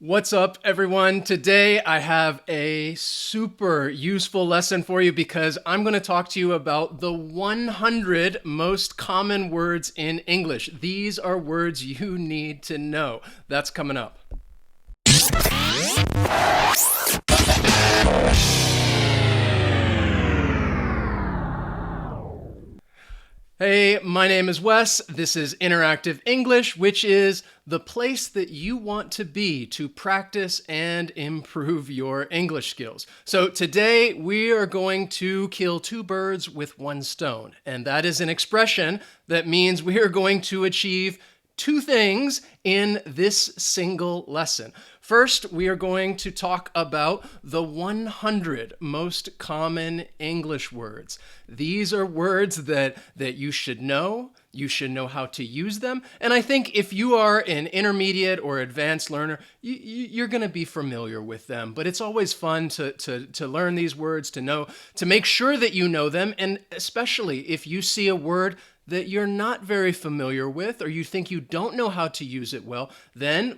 What's up, everyone? Today I have a super useful lesson for you because I'm going to talk to you about the 100 most common words in English. These are words you need to know. That's coming up. Hey, my name is Wes. This is Interactive English, which is the place that you want to be to practice and improve your English skills. So today we are going to kill two birds with one stone. And that is an expression that means we are going to achieve two things in this single lesson. First, we are going to talk about the 100 most common English words. These are words that you should know. You should know how to use them. And I think if you are an intermediate or advanced learner, you're going to be familiar with them. But it's always fun to learn these words, to make sure that you know them. And especially if you see a word that you're not very familiar with or you think you don't know how to use it well, then,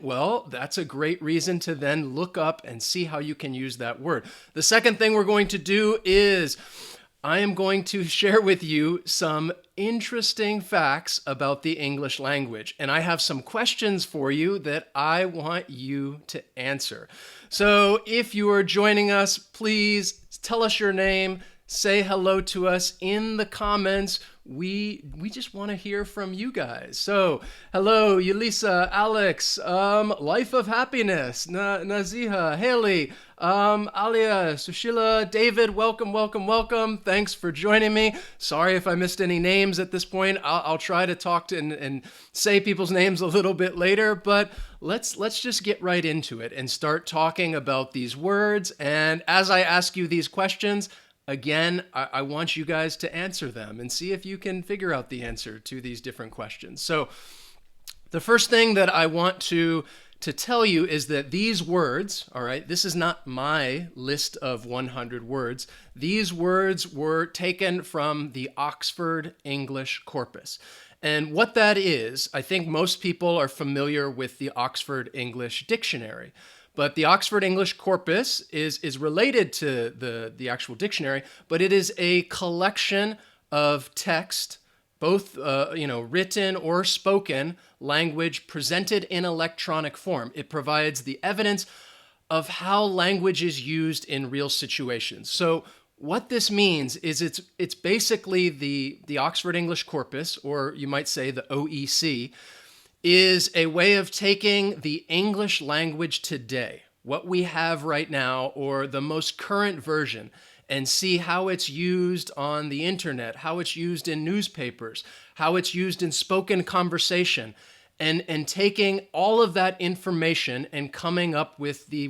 that's a great reason to then look up and see how you can use that word. The second thing we're going to do is I am going to share with you some interesting facts about the English language. And I have some questions for you that I want you to answer. So if you are joining us, please tell us your name. Say hello to us in the comments. We just want to hear from you guys. So, hello, Yulisa, Alex, Life of Happiness, Naziha, Haley, Alia, Sushila, David, welcome. Thanks for joining me. Sorry if I missed any names at this point. I'll try to talk to and say people's names a little bit later, but let's just get right into it and start talking about these words. And as I ask you these questions, again, I want you guys to answer them and see if you can figure out the answer to these different questions. So the first thing that I want to tell you is that these words, all right, this is not my list of 100 words. These words were taken from the Oxford English Corpus. And what that is, I think most people are familiar with the Oxford English Dictionary. But the Oxford English Corpus is related to the actual dictionary, but it is a collection of text, both written or spoken language presented in electronic form. It provides the evidence of how language is used in real situations. So what this means is it's basically the Oxford English Corpus, or you might say the OEC, is a way of taking the English language today, what we have right now, or the most current version, and see how it's used on the internet, how it's used in newspapers, how it's used in spoken conversation, and taking all of that information and coming up with the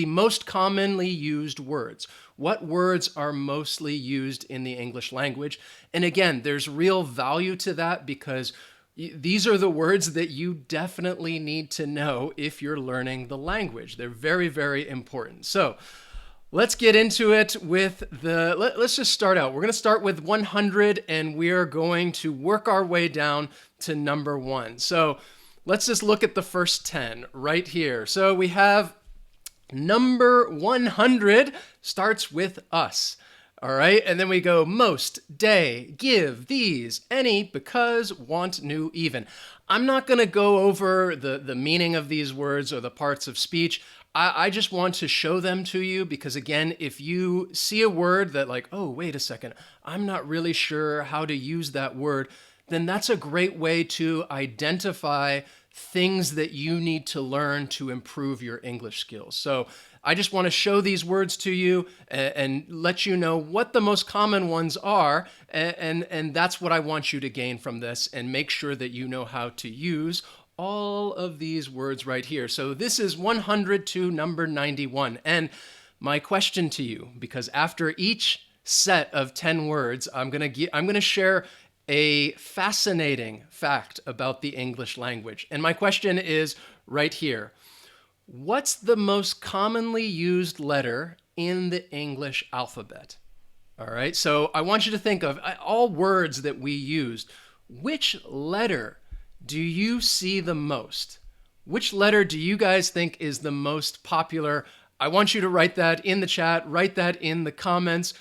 most commonly used words. What words are mostly used in the English language? And again, there's real value to that because these are the words that you definitely need to know if you're learning the language. They're very, very important. So let's get into it with let's just start out. We're going to start with 100 and we are going to work our way down to number 1. So let's just look at the first 10 right here. So we have number 100 starts with us. All right, and then we go most, day, give, these, any, because, want, new, even. I'm not going to go over the meaning of these words or the parts of speech. I just want to show them to you because, again, if you see a word that like, oh, wait a second, I'm not really sure how to use that word, then that's a great way to identify things that you need to learn to improve your English skills. So I just want to show these words to you and let you know what the most common ones are. And that's what I want you to gain from this and make sure that you know how to use all of these words right here. So this is 100 to number 91. And my question to you, because after each set of 10 words, I'm going to share a fascinating fact about the English language. And my question is right here. What's the most commonly used letter in the English alphabet? All right, so I want you to think of all words that we use. Which letter do you see the most? Which letter do you guys think is the most popular? I want you to write that in the chat, write that in the comments.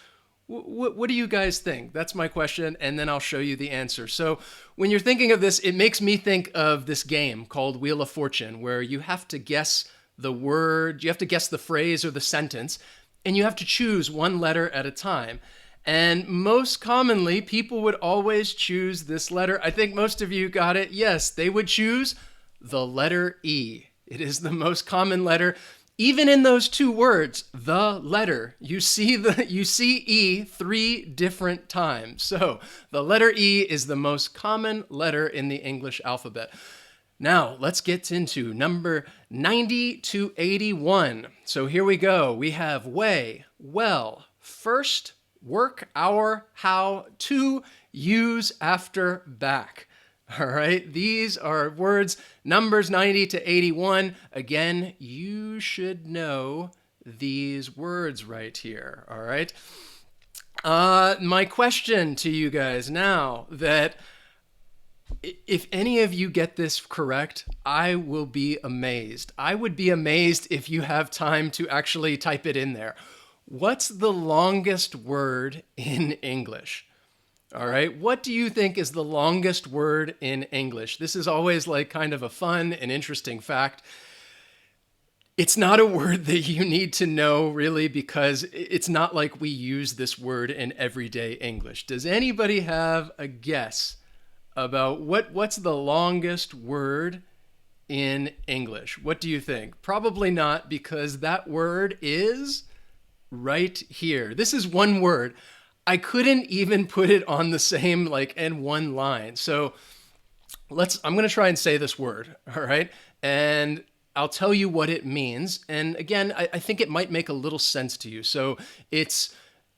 What do you guys think? That's my question, and then I'll show you the answer. So when you're thinking of this, it makes me think of this game called Wheel of Fortune, where you have to guess the word, you have to guess the phrase or the sentence, and you have to choose one letter at a time. And most commonly, people would always choose this letter. I think most of you got it. Yes, they would choose the letter E. It is the most common letter. Even in those two words, the letter, you see E 3 different times. So the letter E is the most common letter in the English alphabet. Now let's get into number 90 to 81. So here we go. We have way, well, first, work, hour, how, to, use, after, back. All right, these are words, numbers 90 to 81. Again, you should know these words right here, all right? My question to you guys now, that if any of you get this correct, I will be amazed. I would be amazed if you have time to actually type it in there. What's the longest word in English? All right, what do you think is the longest word in English? This is always like kind of a fun and interesting fact. It's not a word that you need to know really, because it's not like we use this word in everyday English. Does anybody have a guess about what's the longest word in English? What do you think? Probably not, because that word is right here. This is one word. I couldn't even put it on the same in one line. So I'm going to try and say this word, all right? And I'll tell you what it means. And again, I think it might make a little sense to you. So it's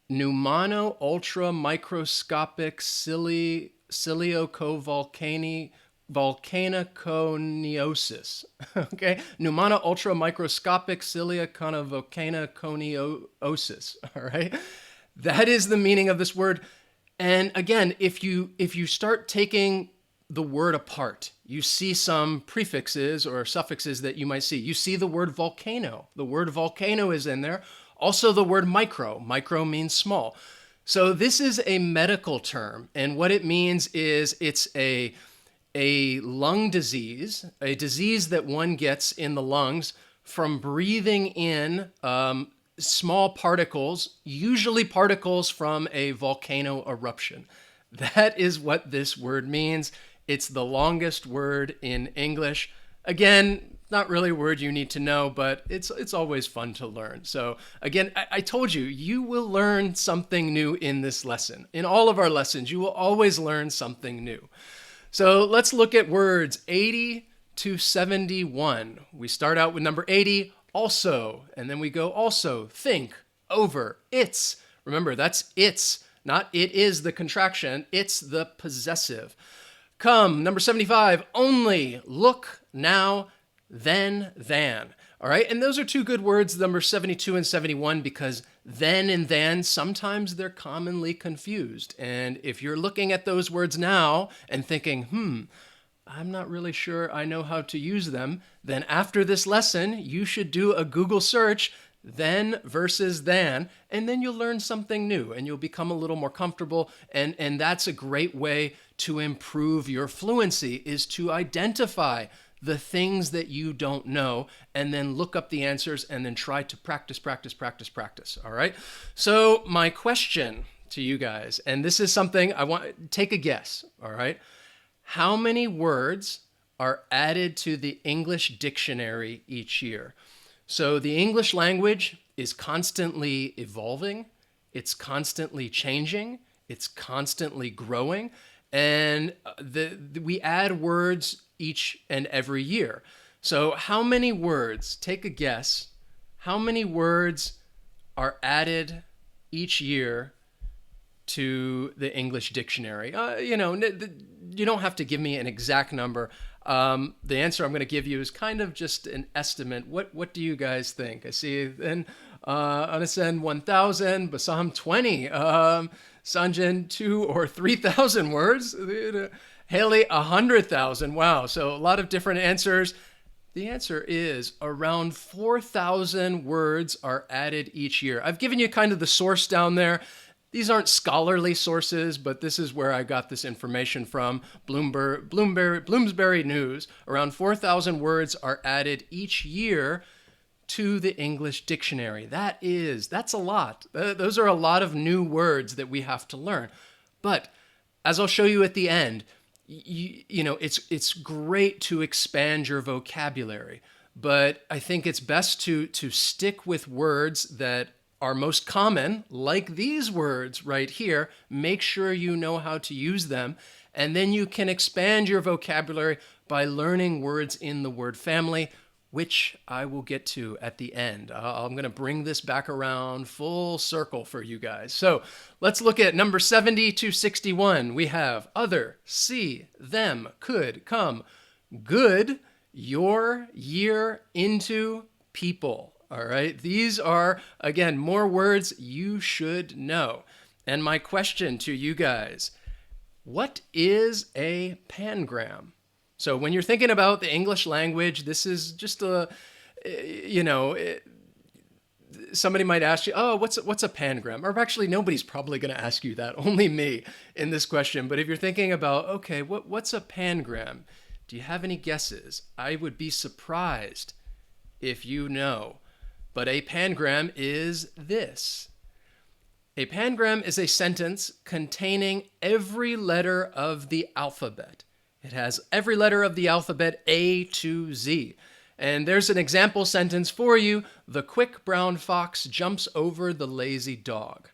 pneumano ultra microscopic volcanoconiosis. Okay, pneumano ultra microscopic volcanoconiosis. All right. That is the meaning of this word. And again, if you start taking the word apart, you see some prefixes or suffixes that you might see. You see the word volcano. The word volcano is in there. Also the word micro. Micro means small. So this is a medical term. And what it means is it's a lung disease, a disease that one gets in the lungs from breathing in small particles, usually particles from a volcano eruption. That is what this word means. It's the longest word in English. Again, not really a word you need to know, but it's always fun to learn. So again, I told you, you will learn something new in this lesson. In all of our lessons, you will always learn something new. So let's look at words 80 to 71. We start out with number 80, also, and then we go also, think, over, it's. Remember, that's it's, not it is the contraction, it's the possessive. Come, number 75, only, look, now, then, than. All right, and those are two good words, number 72 and 71, because then and than, sometimes they're commonly confused. And if you're looking at those words now and thinking, I'm not really sure I know how to use them, then after this lesson, you should do a Google search, then versus than, and then you'll learn something new and you'll become a little more comfortable. And that's a great way to improve your fluency, is to identify the things that you don't know and then look up the answers and then try to practice. All right. So my question to you guys, and this is something I want, take a guess. All right. How many words are added to the English dictionary each year? So the English language is constantly evolving. It's constantly changing. It's constantly growing. And we add words each and every year. So how many words, take a guess, how many words are added each year to the English dictionary? You don't have to give me an exact number. The answer I'm going to give you is kind of just an estimate. What do you guys think? I see then Anasen 1,000, Basam 20, Sanjan 2 or 3,000 words, Haley 100,000. Wow, so a lot of different answers. The answer is around 4,000 words are added each year. I've given you kind of the source down there. These aren't scholarly sources, but this is where I got this information from. Bloomsbury News. Around 4,000 words are added each year to the English dictionary. That's a lot. Those are a lot of new words that we have to learn. But as I'll show you at the end, it's great to expand your vocabulary, but I think it's best to stick with words that are most common, like these words right here. Make sure you know how to use them, and then you can expand your vocabulary by learning words in the word family, which I will get to at the end. I'm going to bring this back around full circle for you guys. So let's look at number 70 to 61. We have other, see, them, could, come, good, your, year, into, people. All right. These are, again, more words you should know. And my question to you guys, what is a pangram? So when you're thinking about the English language, this is just somebody might ask you, oh, what's a pangram? Or actually, nobody's probably going to ask you that, only me in this question. But if you're thinking about, okay, what's a pangram? Do you have any guesses? I would be surprised if you know. But a pangram is this. A pangram is a sentence containing every letter of the alphabet. It has every letter of the alphabet A to Z. And there's an example sentence for you. The quick brown fox jumps over the lazy dog.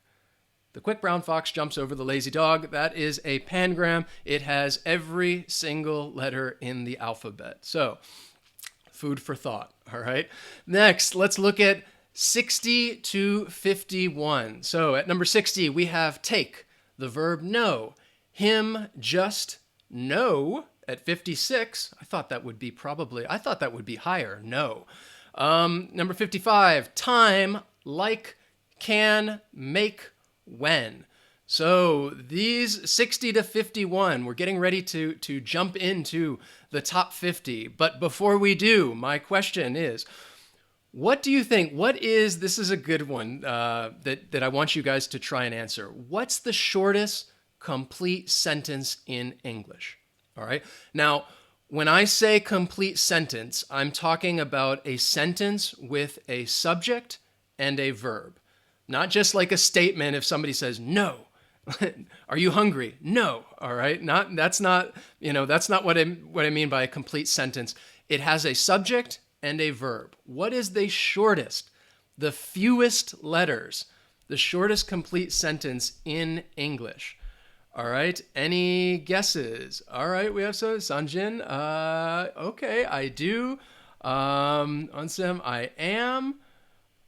The quick brown fox jumps over the lazy dog. That is a pangram. It has every single letter in the alphabet. So, food for thought, all right? Next, let's look at 60 to 51. So at number 60, we have take, the verb know, him, just, know. At 56, I thought that would be higher, no. Number 55, time, like, can, make, when. So these 60 to 51, we're getting ready to jump into the top 50. But before we do, my question is, what do you think? This is a good one that I want you guys to try and answer. What's the shortest complete sentence in English? All right. Now, when I say complete sentence, I'm talking about a sentence with a subject and a verb. Not just like a statement if somebody says, no. Are you hungry? No. All right. That's not what I mean by a complete sentence. It has a subject and a verb. What is the shortest, the fewest letters, the shortest complete sentence in English? All right. Any guesses? All right. We have Sanjin. Okay. I do. Ansem, I am.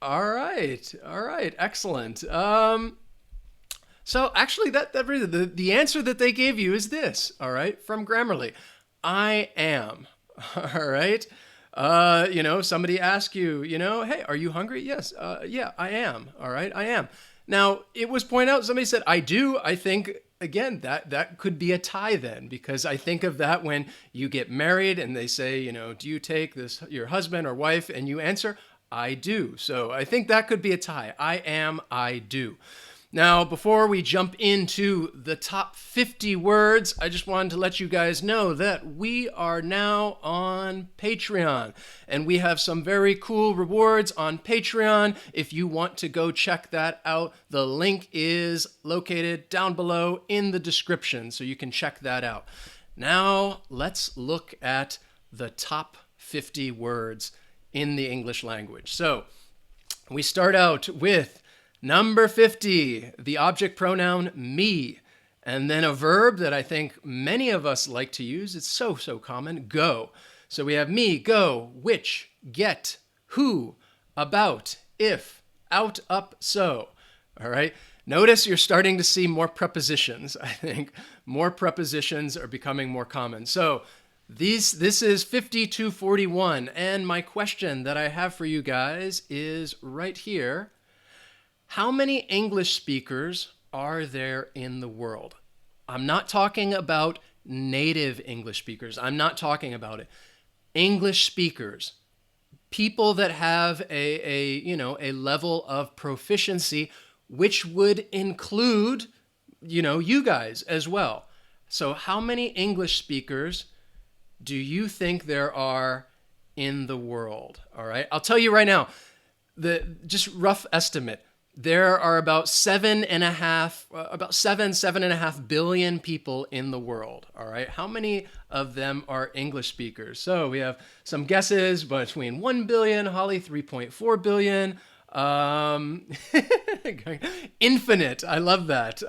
All right. Excellent. So actually, the answer that they gave you is this. All right, from Grammarly, I am. All right. Somebody asked you, hey, are you hungry? Yes. Yeah, I am. All right, I am. Now it was pointed out. Somebody said I do. I think again that could be a tie then, because I think of that when you get married and they say, do you take this your husband or wife, and you answer I do. So I think that could be a tie. I am. I do. Now, before we jump into the top 50 words, I just wanted to let you guys know that we are now on Patreon, and we have some very cool rewards on Patreon. If you want to go check that out, the link is located down below in the description, so you can check that out. Now, let's look at the top 50 words in the English language. So, we start out with number 50, the object pronoun me, and then a verb that I think many of us like to use. It's so common, go. So we have me, go, which, get, who, about, if, out, up, so. All right. Notice you're starting to see more prepositions. I think more prepositions are becoming more common. So this is 50 to 41, and my question that I have for you guys is right here. How many English speakers are there in the world? I'm not talking about native English speakers. I'm not talking about it. English speakers, people that have a level of proficiency, which would include, you guys as well. So how many English speakers do you think there are in the world? All right, I'll tell you right now, the just rough estimate. There are about 7.5 billion people in the world. All right. How many of them are English speakers? So we have some guesses between 1 billion, Holly 3.4 billion. Infinite. I love that.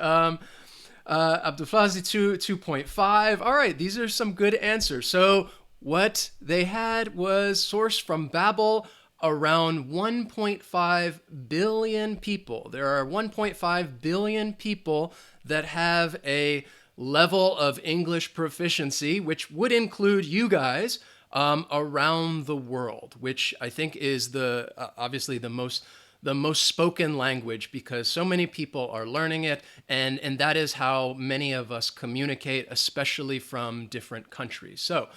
Abdulfazi 2.5. All right. These are some good answers. So what they had was sourced from Babbel. Around 1.5 billion people. There are 1.5 billion people that have a level of English proficiency, which would include you guys, around the world, which I think is obviously the most spoken language, because so many people are learning it, and that is how many of us communicate, especially from different countries. So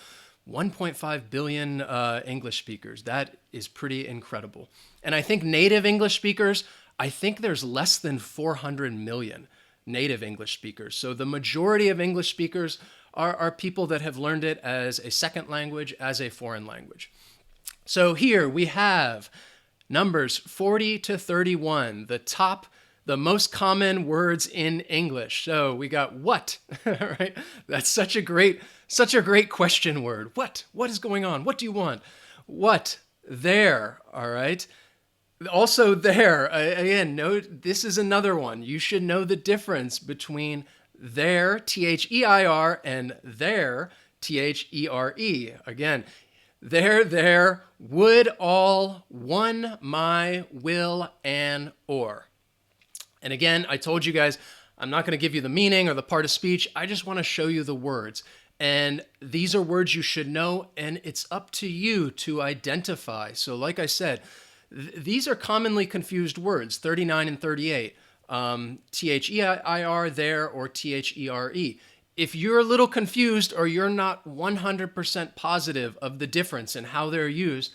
1.5 billion English speakers. That is pretty incredible. And I think native English speakers, I think there's less than 400 million native English speakers. So the majority of English speakers are people that have learned it as a second language, as a foreign language. So here we have numbers 40 to 31, the most common words in English. So we got what, right? That's such a great question word. What is going on? What do you want? What, there, all right? Also there, again, note, this is another one. You should know the difference between there, T-H-E-I-R, and there, T-H-E-R-E. Again, there, would, all, one, my, will, and, or. And again, I told you guys, I'm not going to give you the meaning or the part of speech. I just want to show you the words. And these are words you should know, and it's up to you to identify. So like I said, these are commonly confused words, 39 and 38. T-H-E-I-R, there, or T-H-E-R-E. If you're a little confused or you're not 100% positive of the difference in how they're used,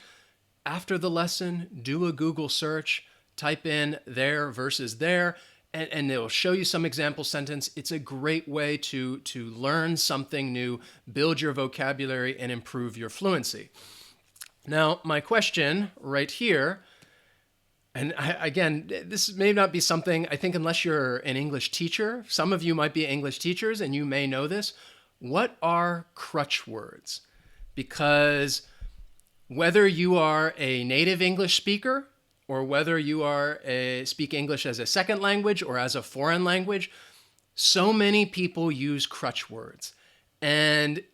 after the lesson, do a Google search, type in there versus there, and it'll show you some example sentence. It's a great way to learn something new, build your vocabulary, and improve your fluency. Now, my question right here, and again, this may not be something, I think unless you're an English teacher, some of you might be English teachers and you may know this. What are crutch words? Because whether you are a native English speaker or whether you speak English as a second language or as a foreign language, so many people use crutch words. And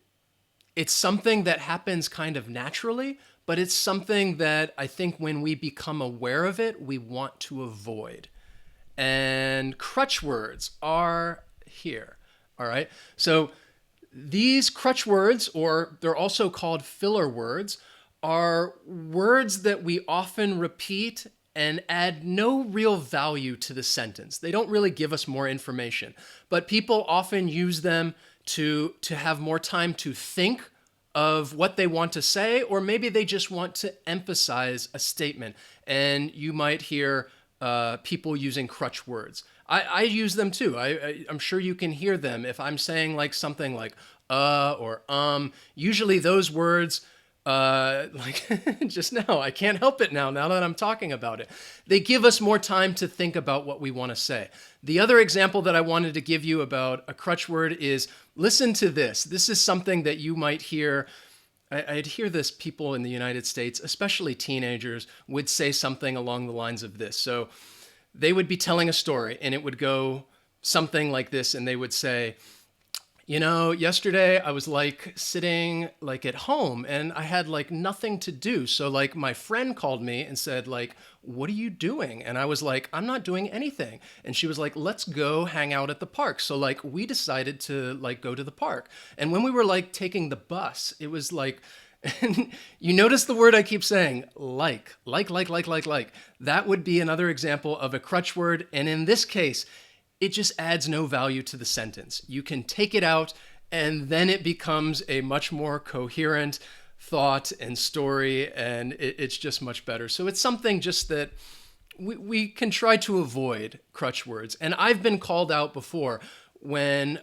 it's something that happens kind of naturally, but it's something that I think when we become aware of it, we want to avoid. And crutch words are here, all right? So these crutch words, or they're also called filler words, are words that we often repeat and add no real value to the sentence. They don't really give us more information, but people often use them to have more time to think of what they want to say, or maybe they just want to emphasize a statement. And you might hear people using crutch words. I use them too. I'm sure you can hear them if I'm saying like something like or usually those words, like just now, I can't help it now that I'm talking about it. They give us more time to think about what we want to say. The other example that I wanted to give you about a crutch word is, listen to this. This is something that you might hear. I'd hear this, people in the United States, especially teenagers, would say something along the lines of this. So they would be telling a story and it would go something like this, and they would say, you know, yesterday I was like sitting like at home and I had like nothing to do. So like my friend called me and said like, what are you doing? And I was like, I'm not doing anything. And she was like, let's go hang out at the park. So like we decided to like go to the park. And when we were like taking the bus, it was like, and you notice the word I keep saying, like. That would be another example of a crutch word. And in this case, it just adds no value to the sentence. You can take it out and then it becomes a much more coherent, thought and story, and it's just much better. So it's something just that we can try to avoid crutch words. And I've been called out before when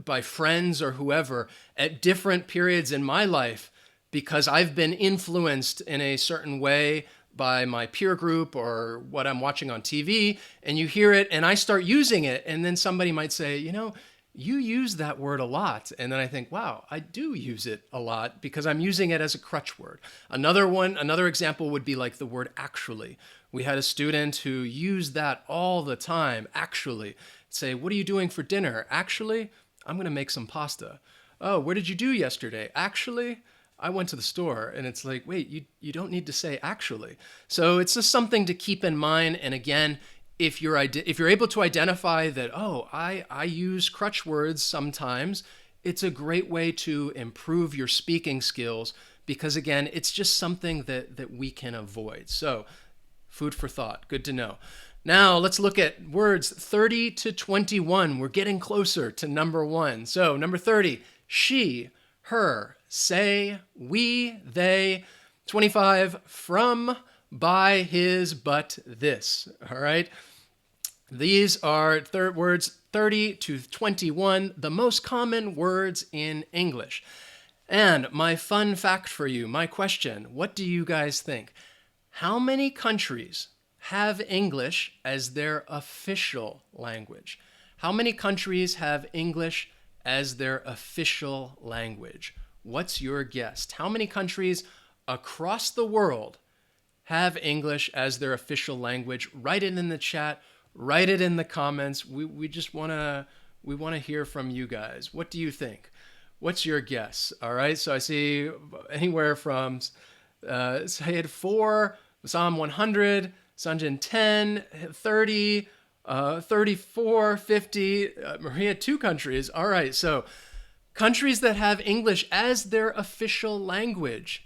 by friends or whoever at different periods in my life because I've been influenced in a certain way by my peer group or what I'm watching on TV, and you hear it and I start using it, and then somebody might say, you use that word a lot. And then I think, wow, I do use it a lot because I'm using it as a crutch word. Another example would be like the word actually. We had a student who used that all the time, actually. Say, what are you doing for dinner? Actually, I'm going to make some pasta. Oh, what did you do yesterday? Actually, I went to the store. And it's like, wait, you don't need to say actually. So it's just something to keep in mind. And again, if you're able to identify that, oh, I use crutch words sometimes, it's a great way to improve your speaking skills because, again, it's just something that we can avoid. So food for thought. Good to know. Now let's look at words 30 to 21. We're getting closer to number 1. So number 30, she, her, say, we, they. 25, from, by, his, but, this. All right. These are words 30 to 21, the most common words in English. And my fun fact for you, my question, what do you guys think? How many countries have English as their official language? How many countries have English as their official language? What's your guess? How many countries across the world have English as their official language? Write it in the chat. Write it in the comments. We just want to hear from you guys. What do you think? What's your guess? All right. So I see anywhere from Syed 4, Psalm 100, Sanjin 10, 30, 34, 50. Maria, 2 countries. All right. So countries that have English as their official language.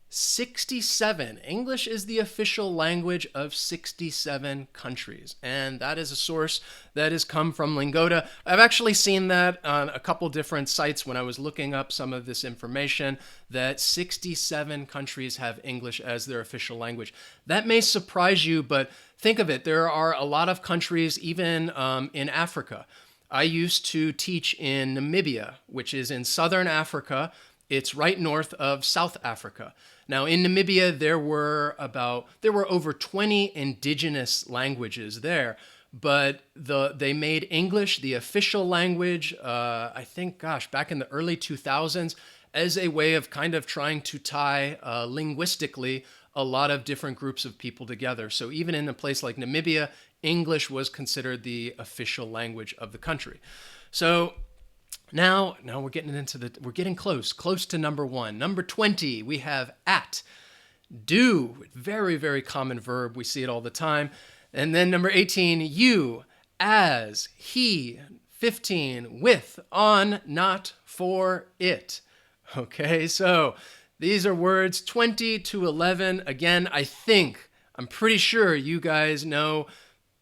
67. English is the official language of 67 countries. And that is a source that has come from Lingoda. I've actually seen that on a couple different sites when I was looking up some of this information, that 67 countries have English as their official language. That may surprise you, but think of it. There are a lot of countries, even in Africa. I used to teach in Namibia, which is in southern Africa. It's right north of South Africa. Now, in Namibia, there were over 20 indigenous languages there, but they made English the official language, I think, back in the early 2000s, as a way of kind of trying to tie linguistically a lot of different groups of people together. So even in a place like Namibia, English was considered the official language of the country. So Now we're getting close to number 1. Number 20, we have at. Do, very, very common verb. We see it all the time. And then number 18, you, as, he. 15, with, on, not, for, it. Okay, so these are words 20 to 11. Again, I'm pretty sure you guys know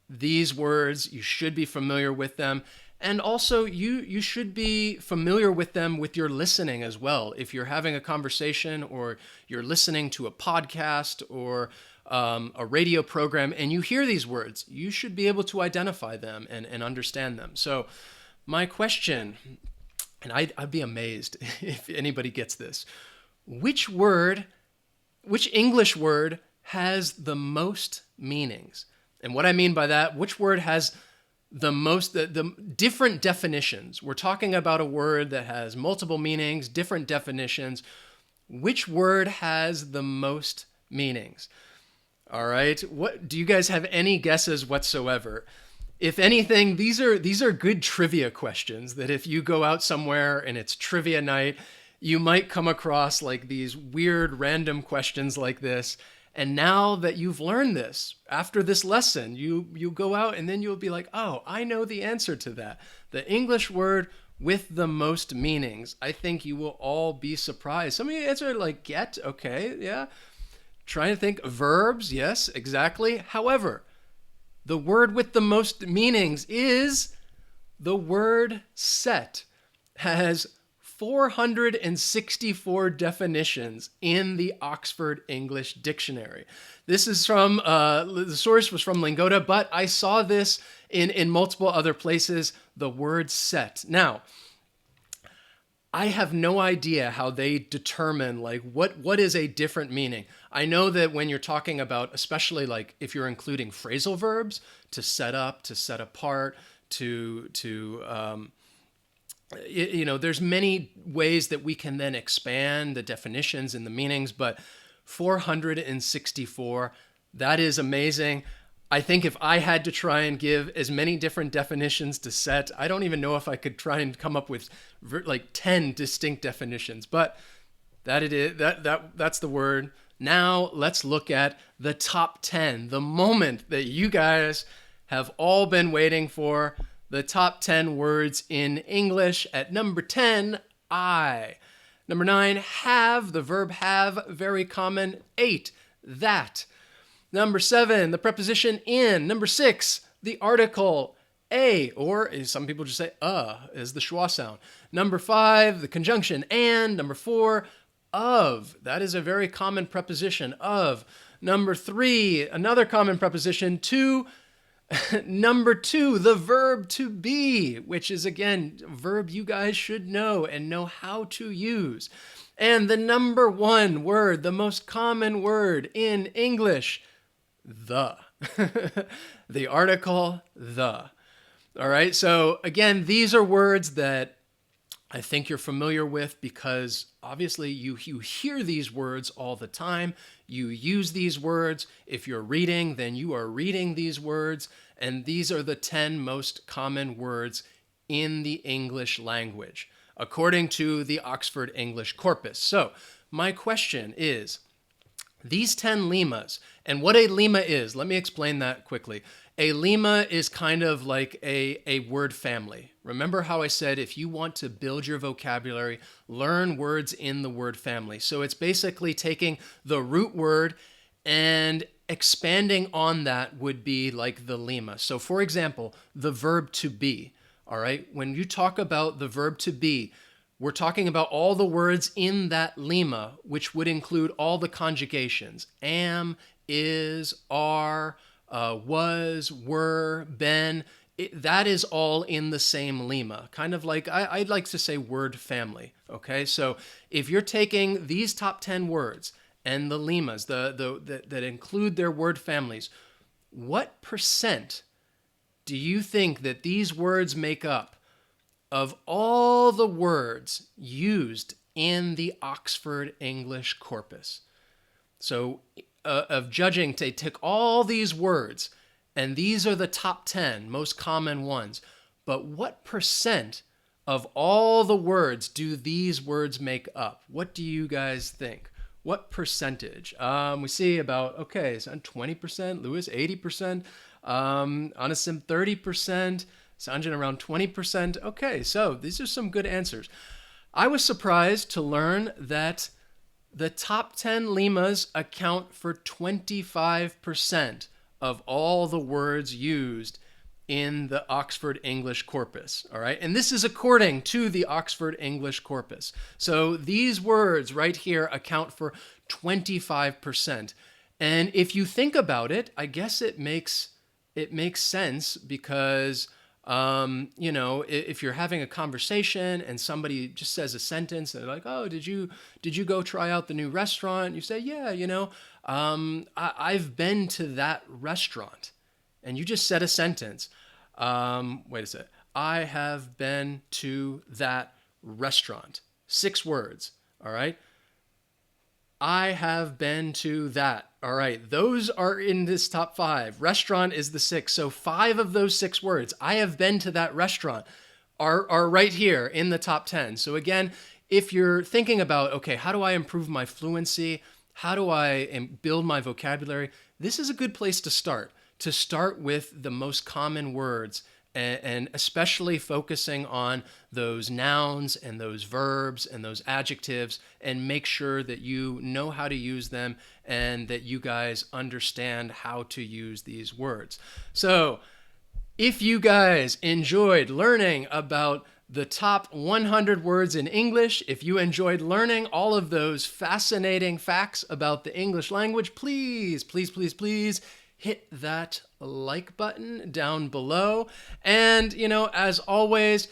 these words. You should be familiar with them. And also, you should be familiar with them with your listening as well. If you're having a conversation or you're listening to a podcast or a radio program and you hear these words, you should be able to identify them and understand them. So my question, and I'd be amazed if anybody gets this, which English word has the most meanings? And what I mean by that, which word has the different definitions? We're talking about a word that has multiple meanings, different definitions. Which word has the most meanings? All right. What do you guys have any guesses whatsoever? If anything, these are good trivia questions that if you go out somewhere and it's trivia night, you might come across like these weird random questions like this. And now that you've learned this, after this lesson, you go out and then you'll be like, oh, I know the answer to that. The English word with the most meanings. I think you will all be surprised. Some of you answer like get, okay, yeah. Trying to think verbs, yes, exactly. However, the word with the most meanings is the word set. Has 464 definitions in the Oxford English Dictionary. This is from, the source was from Lingoda, but I saw this in multiple other places, the word set. Now, I have no idea how they determine like what is a different meaning. I know that when you're talking about, especially like if you're including phrasal verbs, to set up, to set apart, there's many ways that we can then expand the definitions and the meanings, but 464, that is amazing. I think if I had to try and give as many different definitions to set, I don't even know if I could try and come up with like 10 distinct definitions, but that's the word. Now let's look at the top 10, the moment that you guys have all been waiting for, the top 10 words in English. At number 10, I. Number 9, have, the verb have, very common. 8, that. Number 7, the preposition in. Number 6, the article a, or some people just say as the schwa sound. Number 5, the conjunction and. Number 4, of. That is a very common preposition, of. Number 3, another common preposition, to. Number 2, the verb to be, which is again a verb you guys should know and know how to use. And the number 1 word, the most common word in English, the. The article, the. All right, so again, these are words that I think you're familiar with because obviously you hear these words all the time. You use these words. If you're reading, then you are reading these words. And these are the 10 most common words in the English language, according to the Oxford English Corpus. So my question is, these 10 lemmas, and what a lemma is, let me explain that quickly. A lemma is kind of like a word family. Remember how I said if you want to build your vocabulary, learn words in the word family. So it's basically taking the root word and expanding on that would be like the lemma. So for example, the verb to be, all right? When you talk about the verb to be, we're talking about all the words in that lemma, which would include all the conjugations. Am, is, are, was, were, been. That is all in the same lemma. Kind of like, I'd like to say word family, okay? So if you're taking these top 10 words and the lemmas that include their word families, what percent do you think that these words make up of all the words used in the Oxford English Corpus? So of judging, they took all these words, and these are the top 10 most common ones. But what percent of all the words do these words make up? What do you guys think? What percentage? We see about, okay, so 20%, Lewis 80%, Anasim 30%, Sanjan around 20%. Okay, so these are some good answers. I was surprised to learn that the top 10 lemmas account for 25% of all the words used in the Oxford English Corpus, all right? And this is according to the Oxford English Corpus. So these words right here account for 25%. And if you think about it, I guess it makes sense because if you're having a conversation and somebody just says a sentence and they're like, oh, did you go try out the new restaurant? You say, yeah, I've been to that restaurant. And you just said a sentence. Wait a sec. I have been to that restaurant. 6 words. All right. I have been to that. All right. Those are in this top 5. Restaurant is the 6th. So 5 of those 6 words, I have been to that restaurant, are right here in the top 10. So again, if you're thinking about, okay, how do I improve my fluency? How do I build my vocabulary? This is a good place to start with the most common words and especially focusing on those nouns and those verbs and those adjectives, and make sure that you know how to use them and that you guys understand how to use these words. So if you guys enjoyed learning about the top 100 words in English. If you enjoyed learning all of those fascinating facts about the English language, please, please, please, please hit that like button down below. And, as always,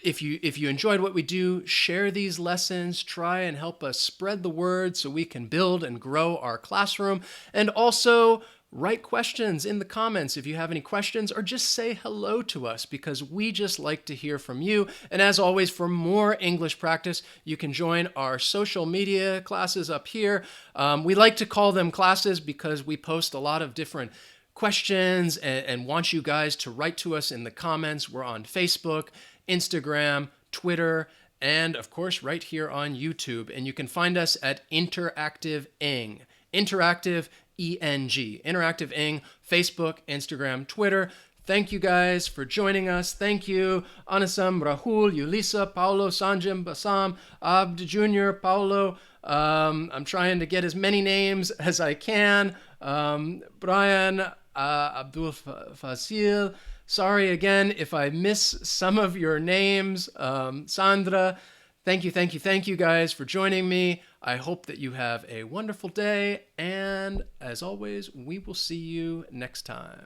if you enjoyed what we do, share these lessons, try and help us spread the word so we can build and grow our classroom. And also, write questions in the comments if you have any questions, or just say hello to us because we just like to hear from you. And as always, for more English practice, you can join our social media classes up here. We like to call them classes because we post a lot of different questions and want you guys to write to us in the comments. We're on Facebook, Instagram, Twitter, and of course right here on YouTube. And you can find us at Interactive Eng. Interactive ENG. Interactive Eng, Facebook, Instagram, Twitter. Thank you guys for joining us. Thank you, Anasam, Rahul, Yulisa, Paulo, Sanjim, Basam, Abd Jr., Paulo. I'm trying to get as many names as I can. Brian, Abdul Fasil. Sorry again if I miss some of your names. Sandra, thank you guys for joining me. I hope that you have a wonderful day, and as always, we will see you next time.